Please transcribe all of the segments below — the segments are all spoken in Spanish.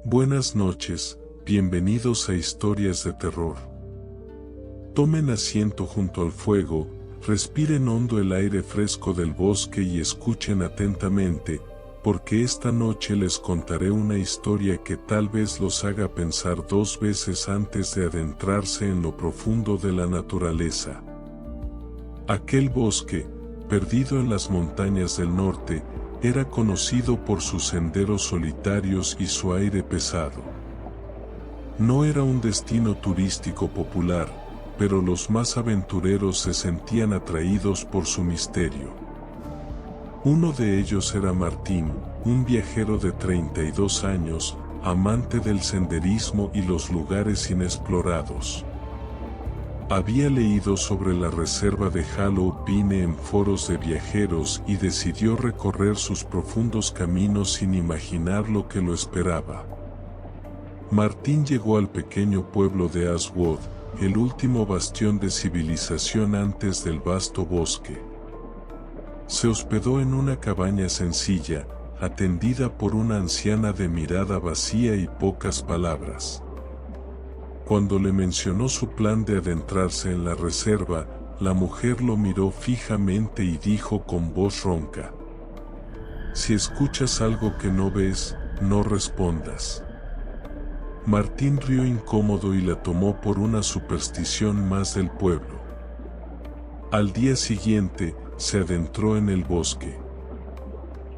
Buenas noches, bienvenidos a Historias de Terror. Tomen asiento junto al fuego, respiren hondo el aire fresco del bosque y escuchen atentamente, porque esta noche les contaré una historia que tal vez los haga pensar dos veces antes de adentrarse en lo profundo de la naturaleza. Aquel bosque, perdido en las montañas del norte, era conocido por sus senderos solitarios y su aire pesado. No era un destino turístico popular, pero los más aventureros se sentían atraídos por su misterio. Uno de ellos era Martín, un viajero de 32 años, amante del senderismo y los lugares inexplorados. Había leído sobre la reserva de Hollow Pine en foros de viajeros y decidió recorrer sus profundos caminos sin imaginar lo que lo esperaba. Martín llegó al pequeño pueblo de Ashwood, el último bastión de civilización antes del vasto bosque. Se hospedó en una cabaña sencilla, atendida por una anciana de mirada vacía y pocas palabras. Cuando le mencionó su plan de adentrarse en la reserva, la mujer lo miró fijamente y dijo con voz ronca: «Si escuchas algo que no ves, no respondas». Martín rió incómodo y la tomó por una superstición más del pueblo. Al día siguiente, se adentró en el bosque.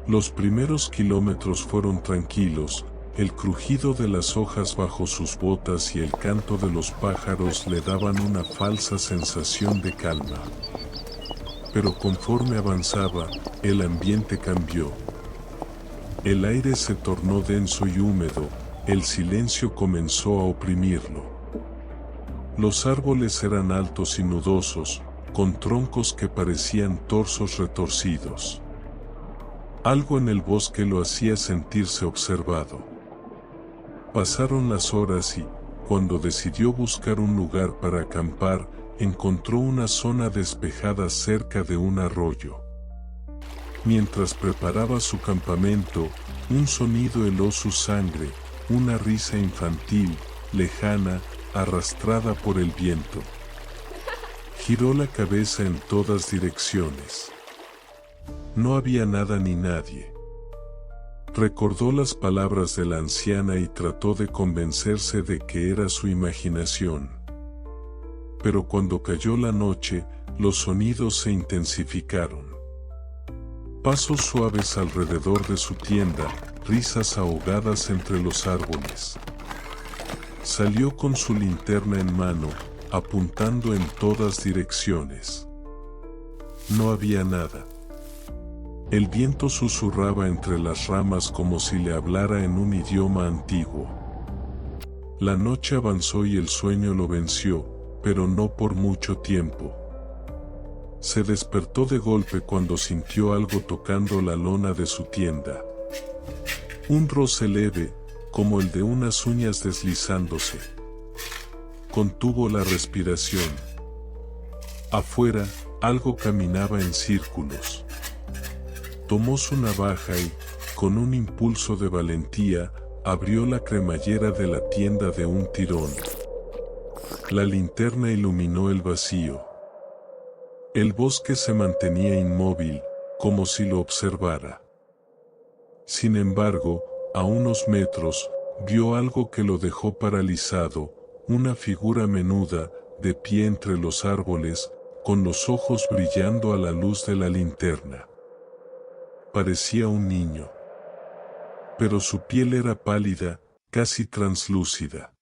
Los primeros kilómetros fueron tranquilos. El crujido de las hojas bajo sus botas y el canto de los pájaros le daban una falsa sensación de calma. Pero conforme avanzaba, el ambiente cambió. El aire se tornó denso y húmedo, el silencio comenzó a oprimirlo. Los árboles eran altos y nudosos, con troncos que parecían torsos retorcidos. Algo en el bosque lo hacía sentirse observado. Pasaron las horas y, cuando decidió buscar un lugar para acampar, encontró una zona despejada cerca de un arroyo. Mientras preparaba su campamento, un sonido heló su sangre, una risa infantil, lejana, arrastrada por el viento. Giró la cabeza en todas direcciones. No había nada ni nadie. Recordó las palabras de la anciana y trató de convencerse de que era su imaginación. Pero cuando cayó la noche, los sonidos se intensificaron. Pasos suaves alrededor de su tienda, risas ahogadas entre los árboles. Salió con su linterna en mano, apuntando en todas direcciones. No había nada. El viento susurraba entre las ramas como si le hablara en un idioma antiguo. La noche avanzó y el sueño lo venció, pero no por mucho tiempo. Se despertó de golpe cuando sintió algo tocando la lona de su tienda. Un roce leve, como el de unas uñas deslizándose. Contuvo la respiración. Afuera, algo caminaba en círculos. Tomó su navaja y, con un impulso de valentía, abrió la cremallera de la tienda de un tirón. La linterna iluminó el vacío. El bosque se mantenía inmóvil, como si lo observara. Sin embargo, a unos metros, vio algo que lo dejó paralizado, una figura menuda, de pie entre los árboles, con los ojos brillando a la luz de la linterna. Parecía un niño. Pero su piel era pálida, casi translúcida.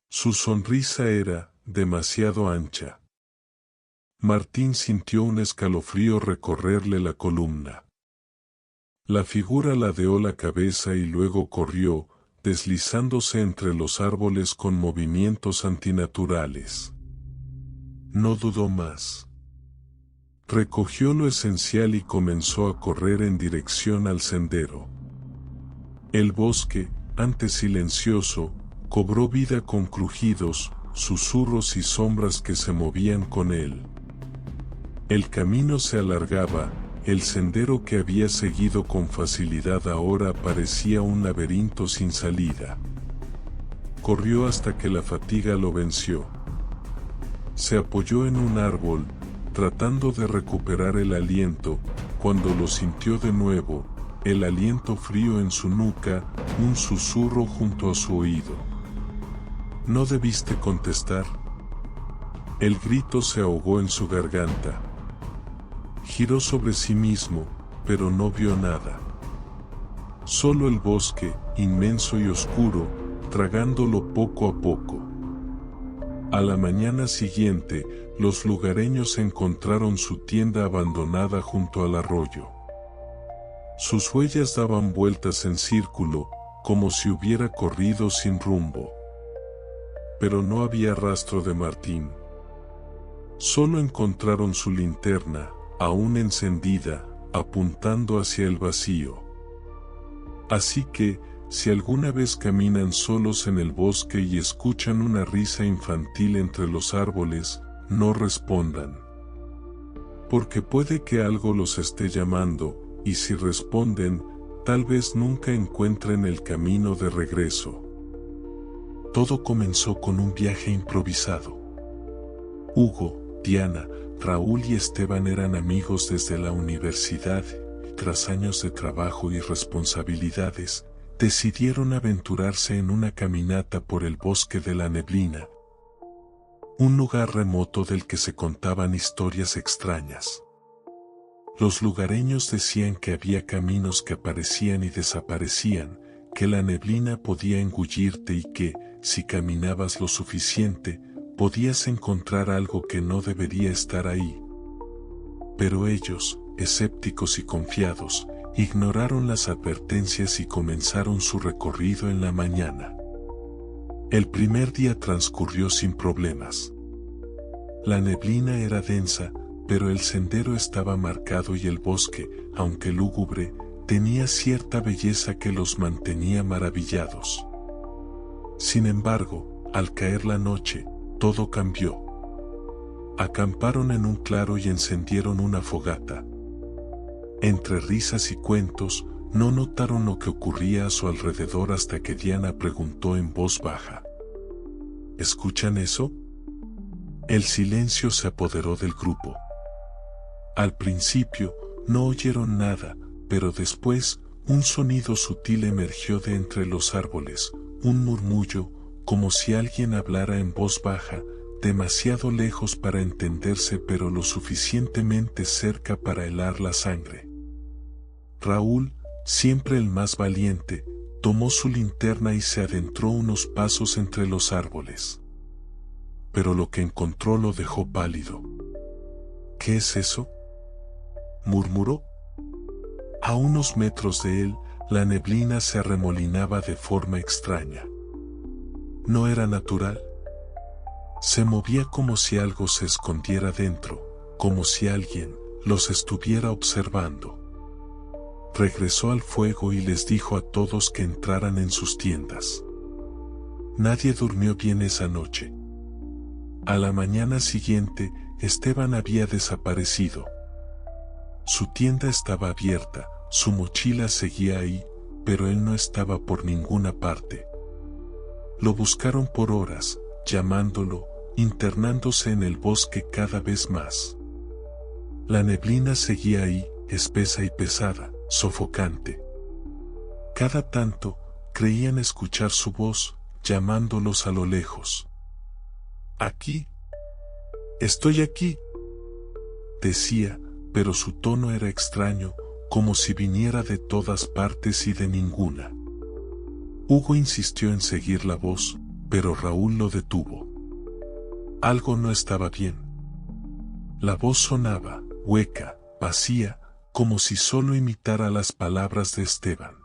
Su sonrisa era demasiado ancha. Martín sintió un escalofrío recorrerle la columna. La figura ladeó la cabeza y luego corrió, deslizándose entre los árboles con movimientos antinaturales. No dudó más. Recogió lo esencial y comenzó a correr en dirección al sendero. El bosque, antes silencioso, cobró vida con crujidos, susurros y sombras que se movían con él. El camino se alargaba, El sendero que había seguido con facilidad ahora parecía un laberinto sin salida. Corrió hasta que la fatiga lo venció. Se apoyó en un árbol, tratando de recuperar el aliento, cuando lo sintió de nuevo, el aliento frío en su nuca, un susurro junto a su oído. ¿No debiste contestar? El grito se ahogó en su garganta. Giró sobre sí mismo, pero no vio nada. Solo el bosque, inmenso y oscuro, tragándolo poco a poco. A la mañana siguiente, los lugareños encontraron su tienda abandonada junto al arroyo. Sus huellas daban vueltas en círculo, como si hubiera corrido sin rumbo. Pero no había rastro de Martín. Solo encontraron su linterna, aún encendida, apuntando hacia el vacío. Así que, si alguna vez caminan solos en el bosque y escuchan una risa infantil entre los árboles, no respondan. Porque puede que algo los esté llamando, y si responden, tal vez nunca encuentren el camino de regreso. Todo comenzó con un viaje improvisado. Hugo, Diana, Raúl y Esteban eran amigos desde la universidad, y tras años de trabajo y responsabilidades, decidieron aventurarse en una caminata por el bosque de la neblina, un lugar remoto del que se contaban historias extrañas. Los lugareños decían que había caminos que aparecían y desaparecían, que la neblina podía engullirte y que, si caminabas lo suficiente, podías encontrar algo que no debería estar ahí. Pero ellos, escépticos y confiados, ignoraron las advertencias y comenzaron su recorrido en la mañana. El primer día transcurrió sin problemas. La neblina era densa, pero el sendero estaba marcado y el bosque, aunque lúgubre, tenía cierta belleza que los mantenía maravillados. Sin embargo, al caer la noche, todo cambió. Acamparon en un claro y encendieron una fogata. Entre risas y cuentos, no notaron lo que ocurría a su alrededor hasta que Diana preguntó en voz baja: ¿escuchan eso? El silencio se apoderó del grupo. Al principio, no oyeron nada, pero después, un sonido sutil emergió de entre los árboles, un murmullo, como si alguien hablara en voz baja, demasiado lejos para entenderse pero lo suficientemente cerca para helar la sangre. Raúl, siempre el más valiente, tomó su linterna y se adentró unos pasos entre los árboles. Pero lo que encontró lo dejó pálido. ¿Qué es eso?, murmuró. A unos metros de él, la neblina se arremolinaba de forma extraña. No era natural. Se movía como si algo se escondiera dentro, como si alguien los estuviera observando. Regresó al fuego y les dijo a todos que entraran en sus tiendas. Nadie durmió bien esa noche. A la mañana siguiente, Esteban había desaparecido. Su tienda estaba abierta, su mochila seguía ahí, pero él no estaba por ninguna parte. Lo buscaron por horas, llamándolo, internándose en el bosque cada vez más. La neblina seguía ahí, espesa y pesada, sofocante. Cada tanto, creían escuchar su voz, llamándolos a lo lejos. «Aquí. Estoy aquí», decía, pero su tono era extraño, como si viniera de todas partes y de ninguna. Hugo insistió en seguir la voz, pero Raúl lo detuvo. Algo no estaba bien. La voz sonaba, hueca, vacía, como si solo imitara las palabras de Esteban.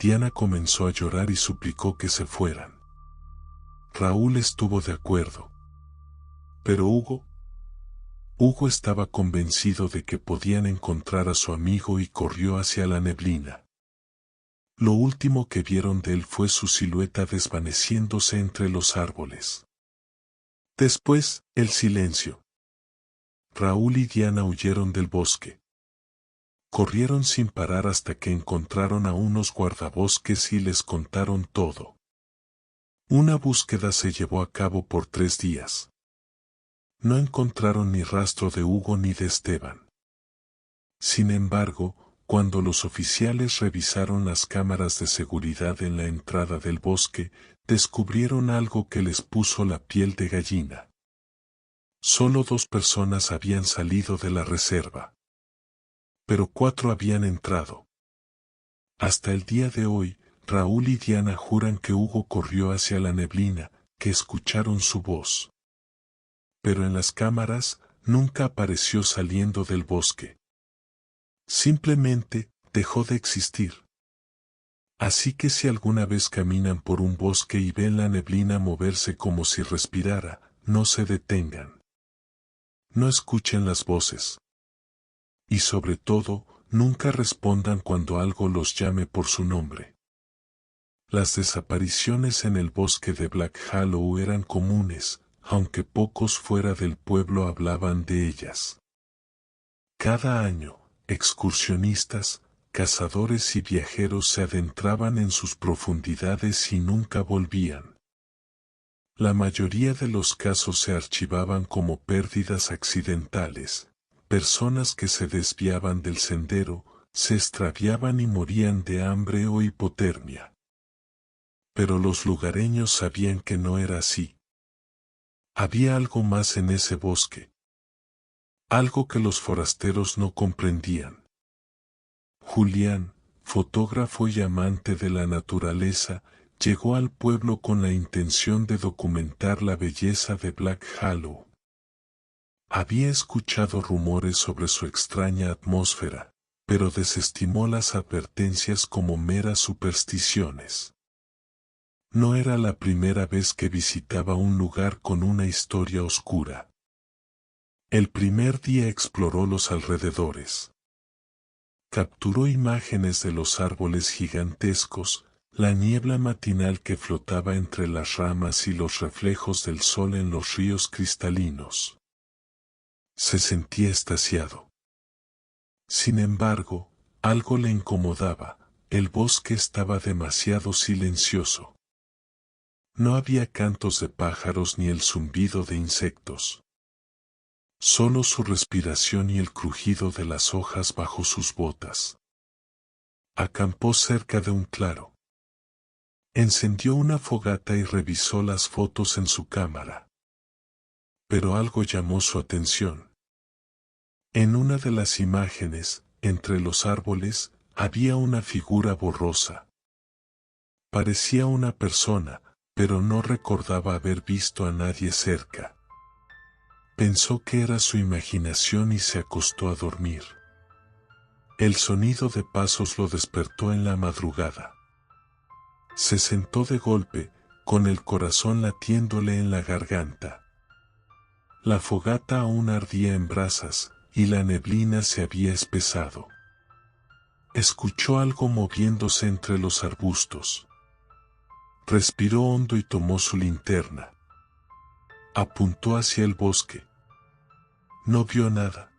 Diana comenzó a llorar y suplicó que se fueran. Raúl estuvo de acuerdo. Pero Hugo estaba convencido de que podían encontrar a su amigo y corrió hacia la neblina. Lo último que vieron de él fue su silueta desvaneciéndose entre los árboles. Después, el silencio. Raúl y Diana huyeron del bosque. Corrieron sin parar hasta que encontraron a unos guardabosques y les contaron todo. Una búsqueda se llevó a cabo por 3 días. No encontraron ni rastro de Hugo ni de Esteban. Sin embargo, cuando los oficiales revisaron las cámaras de seguridad en la entrada del bosque, descubrieron algo que les puso la piel de gallina. Solo 2 personas habían salido de la reserva. Pero 4 habían entrado. Hasta el día de hoy, Raúl y Diana juran que Hugo corrió hacia la neblina, que escucharon su voz. Pero en las cámaras, nunca apareció saliendo del bosque. Simplemente, dejó de existir. Así que si alguna vez caminan por un bosque y ven la neblina moverse como si respirara, no se detengan. No escuchen las voces. Y sobre todo, nunca respondan cuando algo los llame por su nombre. Las desapariciones en el bosque de Black Hollow eran comunes, aunque pocos fuera del pueblo hablaban de ellas. Cada año, excursionistas, cazadores y viajeros se adentraban en sus profundidades y nunca volvían. La mayoría de los casos se archivaban como pérdidas accidentales, personas que se desviaban del sendero, se extraviaban y morían de hambre o hipotermia. Pero los lugareños sabían que no era así. Había algo más en ese bosque. Algo que los forasteros no comprendían. Julián, fotógrafo y amante de la naturaleza, llegó al pueblo con la intención de documentar la belleza de Black Hollow. Había escuchado rumores sobre su extraña atmósfera, pero desestimó las advertencias como meras supersticiones. No era la primera vez que visitaba un lugar con una historia oscura. El primer día exploró los alrededores. Capturó imágenes de los árboles gigantescos, la niebla matinal que flotaba entre las ramas y los reflejos del sol en los ríos cristalinos. Se sentía extasiado. Sin embargo, algo le incomodaba, el bosque estaba demasiado silencioso. No había cantos de pájaros ni el zumbido de insectos. Solo su respiración y el crujido de las hojas bajo sus botas. Acampó cerca de un claro. Encendió una fogata y revisó las fotos en su cámara. Pero algo llamó su atención. En una de las imágenes, entre los árboles, había una figura borrosa. Parecía una persona, pero no recordaba haber visto a nadie cerca. Pensó que era su imaginación y se acostó a dormir. El sonido de pasos lo despertó en la madrugada. Se sentó de golpe, con el corazón latiéndole en la garganta. La fogata aún ardía en brasas, y la neblina se había espesado. Escuchó algo moviéndose entre los arbustos. Respiró hondo y tomó su linterna. Apuntó hacia el bosque. No vio nada.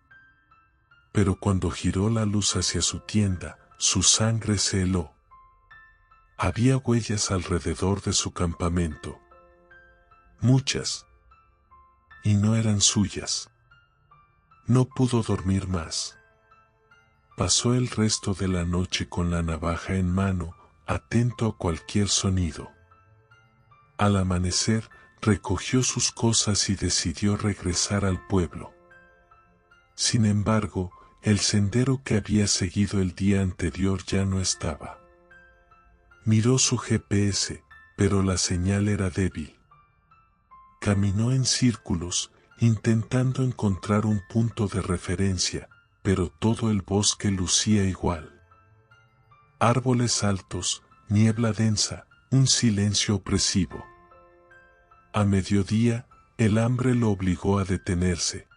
Pero cuando giró la luz hacia su tienda, su sangre se heló. Había huellas alrededor de su campamento. Muchas. Y no eran suyas. No pudo dormir más. Pasó el resto de la noche con la navaja en mano, atento a cualquier sonido. Al amanecer, recogió sus cosas y decidió regresar al pueblo. Sin embargo, el sendero que había seguido el día anterior ya no estaba. Miró su GPS, pero la señal era débil. Caminó en círculos, intentando encontrar un punto de referencia, pero todo el bosque lucía igual. Árboles altos, niebla densa, un silencio opresivo. A mediodía, el hambre lo obligó a detenerse.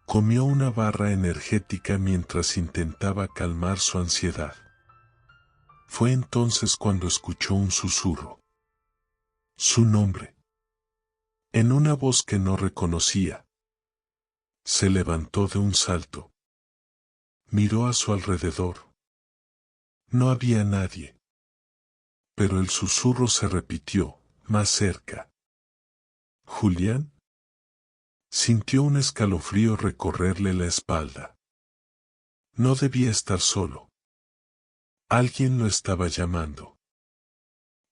Comió una barra energética mientras intentaba calmar su ansiedad. Fue entonces cuando escuchó un susurro. Su nombre. En una voz que no reconocía. Se levantó de un salto. Miró a su alrededor. No había nadie. Pero el susurro se repitió, más cerca. ¿Julián? Sintió un escalofrío recorrerle la espalda. No debía estar solo. Alguien lo estaba llamando.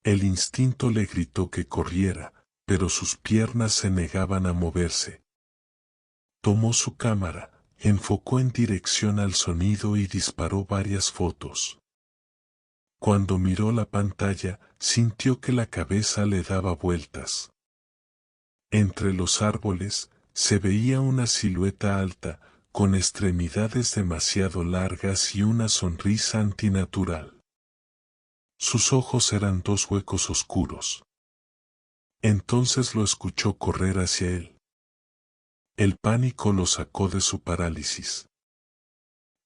El instinto le gritó que corriera, pero sus piernas se negaban a moverse. Tomó su cámara, enfocó en dirección al sonido y disparó varias fotos. Cuando miró la pantalla, sintió que la cabeza le daba vueltas. Entre los árboles, se veía una silueta alta, con extremidades demasiado largas y una sonrisa antinatural. Sus ojos eran dos huecos oscuros. Entonces lo escuchó correr hacia él. El pánico lo sacó de su parálisis.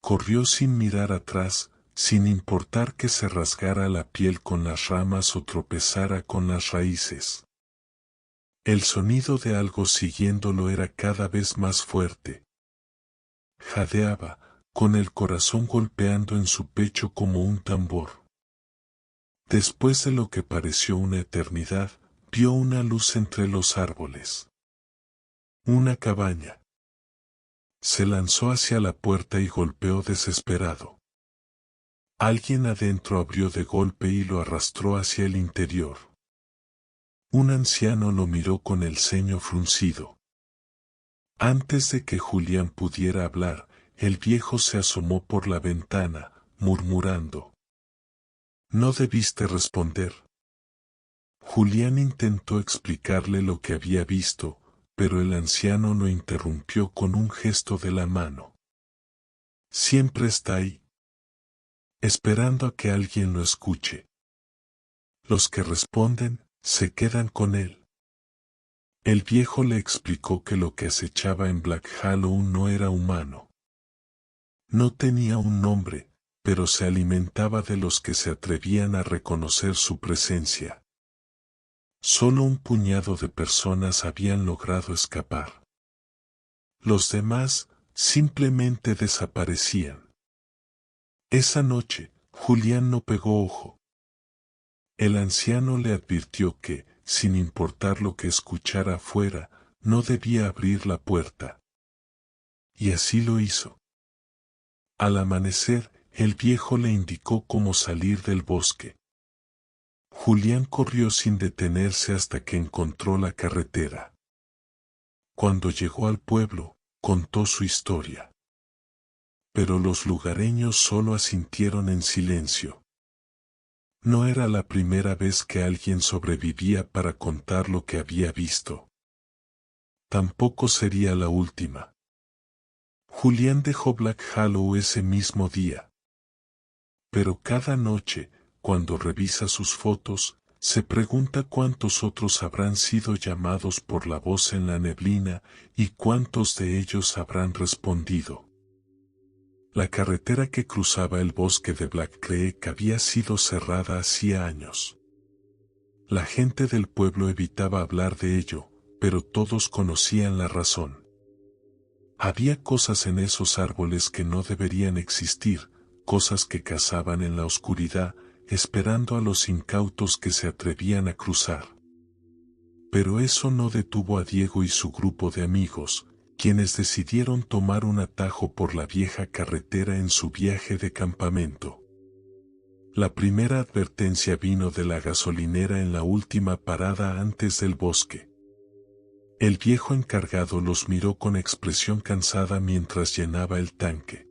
Corrió sin mirar atrás, sin importar que se rasgara la piel con las ramas o tropezara con las raíces. El sonido de algo siguiéndolo era cada vez más fuerte. Jadeaba, con el corazón golpeando en su pecho como un tambor. Después de lo que pareció una eternidad, vio una luz entre los árboles. Una cabaña. Se lanzó hacia la puerta y golpeó desesperado. Alguien adentro abrió de golpe y lo arrastró hacia el interior. Un anciano lo miró con el ceño fruncido. Antes de que Julián pudiera hablar, el viejo se asomó por la ventana, murmurando. No debiste responder. Julián intentó explicarle lo que había visto, pero el anciano lo interrumpió con un gesto de la mano. Siempre está ahí, esperando a que alguien lo escuche. Los que responden, se quedan con él. El viejo le explicó que lo que acechaba en Black Hollow no era humano. No tenía un nombre, pero se alimentaba de los que se atrevían a reconocer su presencia. Solo un puñado de personas habían logrado escapar. Los demás simplemente desaparecían. Esa noche, Julián no pegó ojo. El anciano le advirtió que, sin importar lo que escuchara afuera, no debía abrir la puerta. Y así lo hizo. Al amanecer, el viejo le indicó cómo salir del bosque. Julián corrió sin detenerse hasta que encontró la carretera. Cuando llegó al pueblo, contó su historia. Pero los lugareños solo asintieron en silencio. No era la primera vez que alguien sobrevivía para contar lo que había visto. Tampoco sería la última. Julián dejó Black Hollow ese mismo día. Pero cada noche, cuando revisa sus fotos, se pregunta cuántos otros habrán sido llamados por la voz en la neblina y cuántos de ellos habrán respondido. La carretera que cruzaba el bosque de Black Creek había sido cerrada hacía años. La gente del pueblo evitaba hablar de ello, pero todos conocían la razón. Había cosas en esos árboles que no deberían existir, cosas que cazaban en la oscuridad, esperando a los incautos que se atrevían a cruzar. Pero eso no detuvo a Diego y su grupo de amigos, quienes decidieron tomar un atajo por la vieja carretera en su viaje de campamento. La primera advertencia vino de la gasolinera en la última parada antes del bosque. El viejo encargado los miró con expresión cansada mientras llenaba el tanque.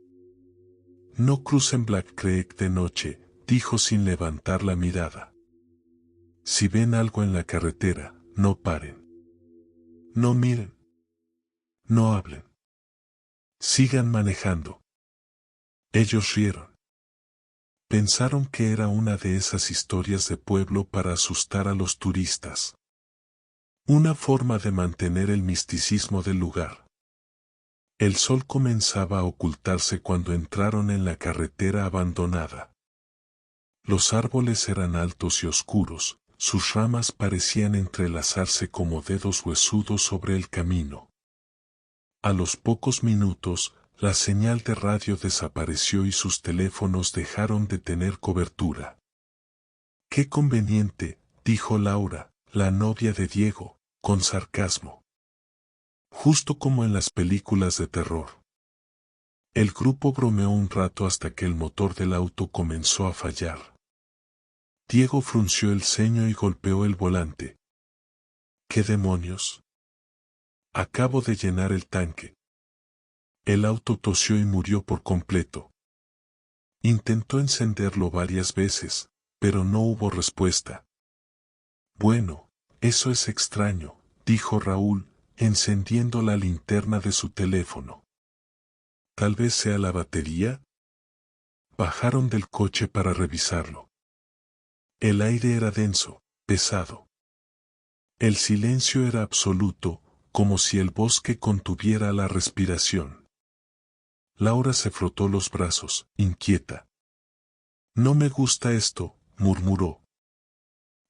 No crucen Black Creek de noche, dijo sin levantar la mirada. Si ven algo en la carretera, no paren. No miren. No hablen. Sigan manejando. Ellos rieron. Pensaron que era una de esas historias de pueblo para asustar a los turistas. Una forma de mantener el misticismo del lugar. El sol comenzaba a ocultarse cuando entraron en la carretera abandonada. Los árboles eran altos y oscuros, sus ramas parecían entrelazarse como dedos huesudos sobre el camino. A los pocos minutos, La señal de radio desapareció y sus teléfonos dejaron de tener cobertura. «Qué conveniente», dijo Laura, la novia de Diego, con sarcasmo. Justo como en las películas de terror. El grupo bromeó un rato hasta que el motor del auto comenzó a fallar. Diego frunció el ceño y golpeó el volante. «¿Qué demonios? Acabo de llenar el tanque». El auto tosió y murió por completo. Intentó encenderlo varias veces, pero no hubo respuesta. «Bueno, eso es extraño», dijo Raúl, encendiendo la linterna de su teléfono. «Tal vez sea la batería». Bajaron del coche para revisarlo. El aire era denso, pesado. El silencio era absoluto, como si el bosque contuviera la respiración. Laura se frotó los brazos, inquieta. «No me gusta esto», murmuró.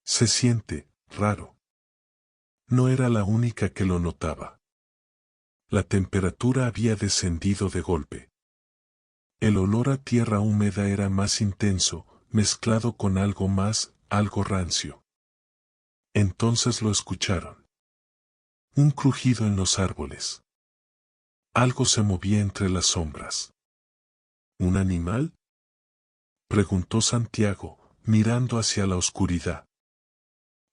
«Se siente raro». No era la única que lo notaba. La temperatura había descendido de golpe. El olor a tierra húmeda era más intenso, mezclado con algo más, algo rancio. Entonces lo escucharon. Un crujido en los árboles. Algo se movía entre las sombras. ¿Un animal?, preguntó Santiago, mirando hacia la oscuridad.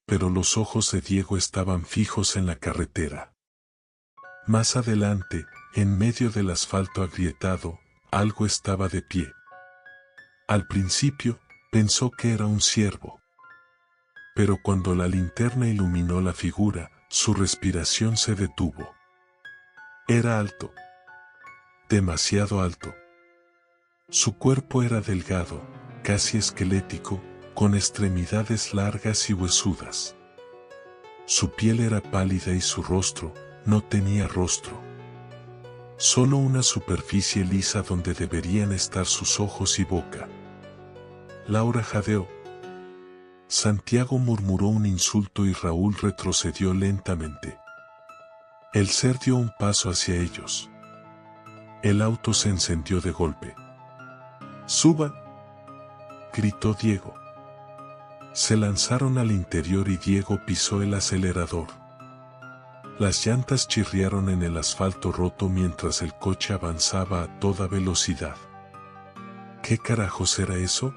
Pero los ojos de Diego estaban fijos en la carretera. Más adelante, en medio del asfalto agrietado, algo estaba de pie. Al principio, pensó que era un ciervo. Pero cuando la linterna iluminó la figura, su respiración se detuvo. Era alto. Demasiado alto. Su cuerpo era delgado, casi esquelético, con extremidades largas y huesudas. Su piel era pálida y su rostro no tenía rostro. Solo una superficie lisa donde deberían estar sus ojos y boca. Laura jadeó. Santiago murmuró un insulto y Raúl retrocedió lentamente. El ser dio un paso hacia ellos. El auto se encendió de golpe. «¡Suban!», gritó Diego. Se lanzaron al interior y Diego pisó el acelerador. Las llantas chirriaron en el asfalto roto mientras el coche avanzaba a toda velocidad. «¿Qué carajos era eso?»,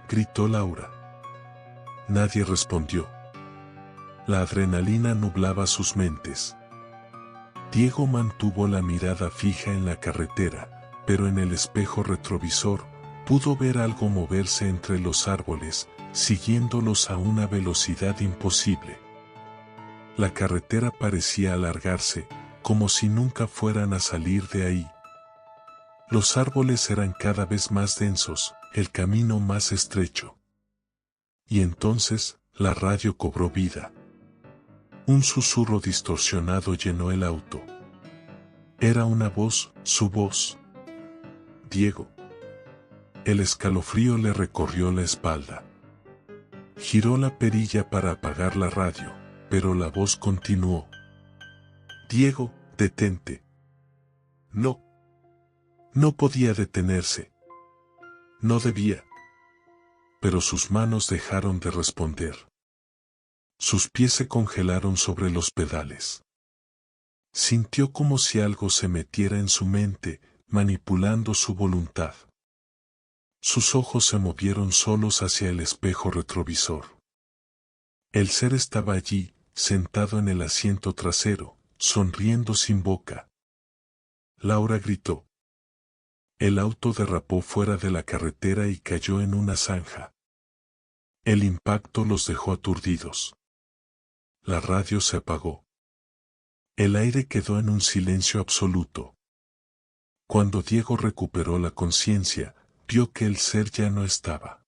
gritó Laura. Nadie respondió. La adrenalina nublaba sus mentes. Diego mantuvo la mirada fija en la carretera, pero en el espejo retrovisor pudo ver algo moverse entre los árboles, siguiéndolos a una velocidad imposible. La carretera parecía alargarse, como si nunca fueran a salir de ahí. Los árboles eran cada vez más densos, el camino más estrecho. Y entonces, la radio cobró vida. Un susurro distorsionado llenó el auto. Era una voz, su voz. «Diego». El escalofrío le recorrió la espalda. Giró la perilla para apagar la radio, pero la voz continuó. «Diego, detente». No. No podía detenerse. No debía. Pero sus manos dejaron de responder. Sus pies se congelaron sobre los pedales. Sintió como si algo se metiera en su mente, manipulando su voluntad. Sus ojos se movieron solos hacia el espejo retrovisor. El ser estaba allí, sentado en el asiento trasero, sonriendo sin boca. Laura gritó. El auto derrapó fuera de la carretera y cayó en una zanja. El impacto los dejó aturdidos. La radio se apagó. El aire quedó en un silencio absoluto. Cuando Diego recuperó la conciencia, vio que el ser ya no estaba.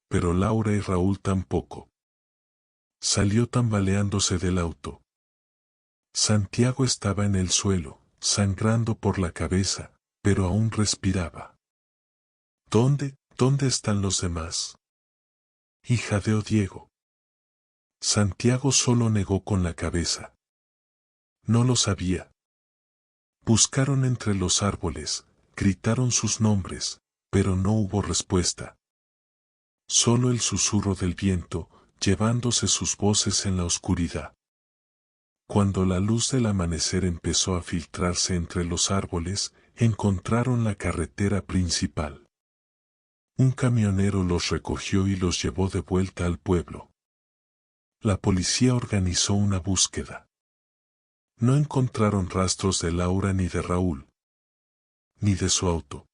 Pero Laura y Raúl tampoco. Salió tambaleándose del auto. Santiago estaba en el suelo, sangrando por la cabeza, pero aún respiraba. ¿Dónde están los demás?», y jadeó Diego. Santiago solo negó con la cabeza. No lo sabía. Buscaron entre los árboles, gritaron sus nombres, pero no hubo respuesta. Solo el susurro del viento, llevándose sus voces en la oscuridad. Cuando la luz del amanecer empezó a filtrarse entre los árboles, encontraron la carretera principal. Un camionero los recogió y los llevó de vuelta al pueblo. La policía organizó una búsqueda. No encontraron rastros de Laura ni de Raúl, ni de su auto.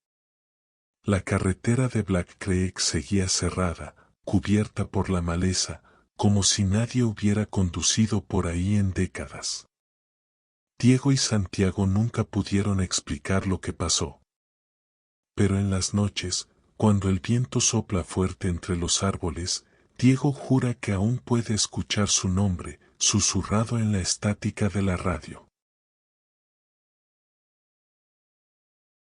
La carretera de Black Creek seguía cerrada, cubierta por la maleza, como si nadie hubiera conducido por ahí en décadas. Diego y Santiago nunca pudieron explicar lo que pasó. Pero en las noches, cuando el viento sopla fuerte entre los árboles, Diego jura que aún puede escuchar su nombre, susurrado en la estática de la radio.